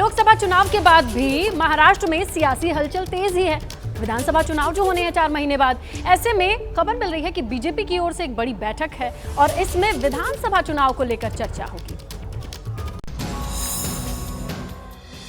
लोकसभा चुनाव के बाद भी महाराष्ट्र में सियासी हलचल तेज ही है। विधानसभा चुनाव जो होने हैं 4 महीने बाद, ऐसे में खबर मिल रही है कि बीजेपी की ओर से एक बड़ी बैठक है और इसमें विधानसभा चुनाव को लेकर चर्चा होगी।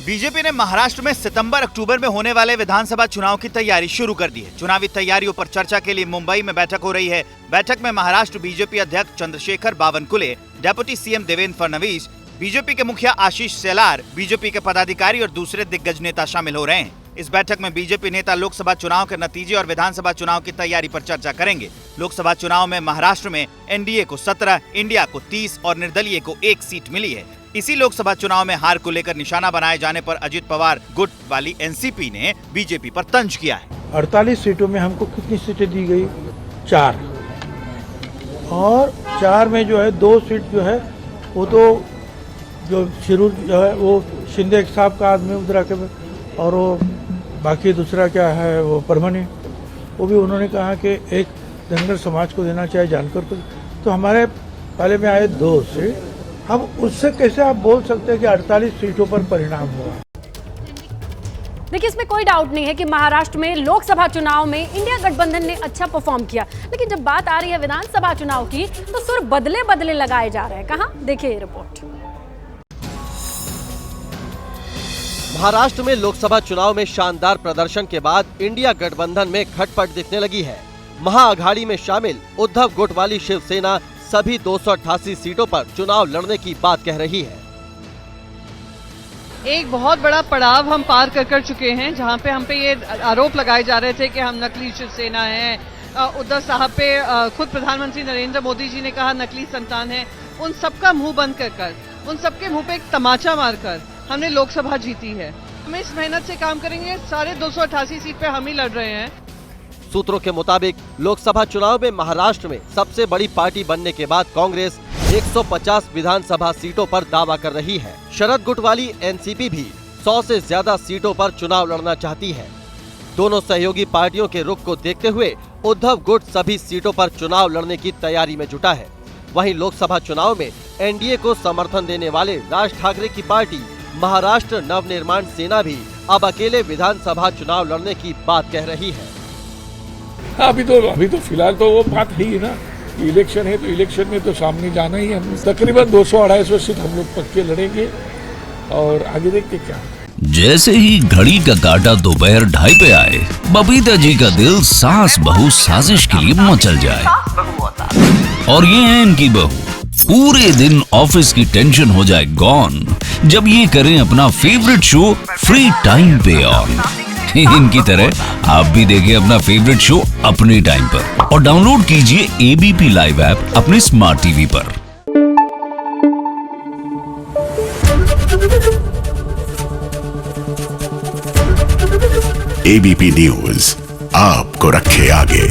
बीजेपी ने महाराष्ट्र में सितंबर-अक्टूबर में होने वाले विधानसभा चुनाव की तैयारी शुरू कर दी है। चुनावी तैयारियों पर चर्चा के लिए मुंबई में बैठक हो रही है। बैठक में महाराष्ट्र बीजेपी अध्यक्ष Chandrashekhar Bawankule, deputy CM Devendra Fadnavis, BJP के मुखिया आशीष शेलार, बीजेपी के पदाधिकारी और दूसरे दिग्गज नेता शामिल हो रहे हैं। इस बैठक में बीजेपी नेता लोकसभा चुनाव के नतीजे और विधानसभा चुनाव की तैयारी पर चर्चा करेंगे। लोकसभा चुनाव में महाराष्ट्र में एनडीए को 17, इंडिया को 30 और निर्दलीय को 1 सीट मिली है। इसी लोकसभा चुनाव में हार को लेकर निशाना बनाए जाने पर अजित पवार गुट वाली एनसीपी ने बीजेपी पर तंज किया है। 48 सीटों में हमको कितनी सीटें दी गई? 4, और 4 में जो है 2 सीट जो है वो तो जो शिरूर जो है वो शिंदे साहब का आदमी उधर के, और वो बाकी दूसरा क्या है वो परमानी, वो भी उन्होंने कहा कि एक धनगर समाज को देना चाहिए जानकर को। तो हमारे पहले में आए 2 सीट। अब उससे कैसे आप बोल सकते हैं कि 48 सीटों पर परिणाम हुआ? देखिए, इसमें कोई डाउट नहीं है कि महाराष्ट्र में लोकसभा चुनाव में इंडिया गठबंधन ने अच्छा परफॉर्म किया, लेकिन जब बात आ रही है विधानसभा चुनाव की तो सुर बदले बदले लगाए जा रहे हैं। कहां? देखिए ये रिपोर्ट। महाराष्ट्र में लोकसभा चुनाव में शानदार प्रदर्शन के बाद इंडिया गठबंधन में खटपट दिखने लगी है। महाअघाड़ी में शामिल उद्धव गुट वाली शिवसेना सभी 288 सीटों पर चुनाव लड़ने की बात कह रही है। एक बहुत बड़ा पड़ाव हम पार कर चुके हैं, जहां पे हम पे ये आरोप लगाए जा रहे थे कि हम नकली शिवसेना है। उद्धव साहब पे खुद प्रधानमंत्री नरेंद्र मोदी जी ने कहा नकली संतान है। उन सबका मुंह बंद कर उन सबके मुंह पे एक तमाचा मारकर हमने लोकसभा जीती है। हम इस मेहनत से काम करेंगे, सारे 288 सीट पे हम ही लड़ रहे हैं। सूत्रों के मुताबिक लोकसभा चुनाव में महाराष्ट्र में सबसे बड़ी पार्टी बनने के बाद कांग्रेस 150 विधानसभा सीटों पर दावा कर रही है। शरद गुट वाली एनसीपी भी 100 से ज्यादा सीटों पर चुनाव लड़ना चाहती है। दोनों सहयोगी पार्टियों के रुख को देखते हुए उद्धव गुट सभी सीटों पर चुनाव लड़ने की तैयारी में जुटा है। वहीं लोकसभा चुनाव में एनडीए को समर्थन देने वाले राज ठाकरे की पार्टी महाराष्ट्र नवनिर्माण सेना भी अब अकेले विधानसभा चुनाव लड़ने की बात कह रही है। अभी तो फिलहाल तो वो बात है ही ना, इलेक्शन है तो इलेक्शन में तो सामने जाना ही है। तकरीबन 200-250 सीट हम लोग पक्के लड़ेंगे और आगे देखते क्या। जैसे ही घड़ी का काटा दोपहर 2:30 पे आए, बबीता जी का दिल सास बहू साजिश के लिए मचल जाए। और ये है इनकी बहू, पूरे दिन ऑफिस की टेंशन हो जाए गॉन जब ये करें अपना फेवरेट शो फ्री टाइम पे ऑन। इनकी तरह आप भी देखें अपना फेवरेट शो अपने टाइम पर और डाउनलोड कीजिए एबीपी लाइव ऐप अपने स्मार्ट टीवी पर। एबीपी न्यूज आपको रखे आगे।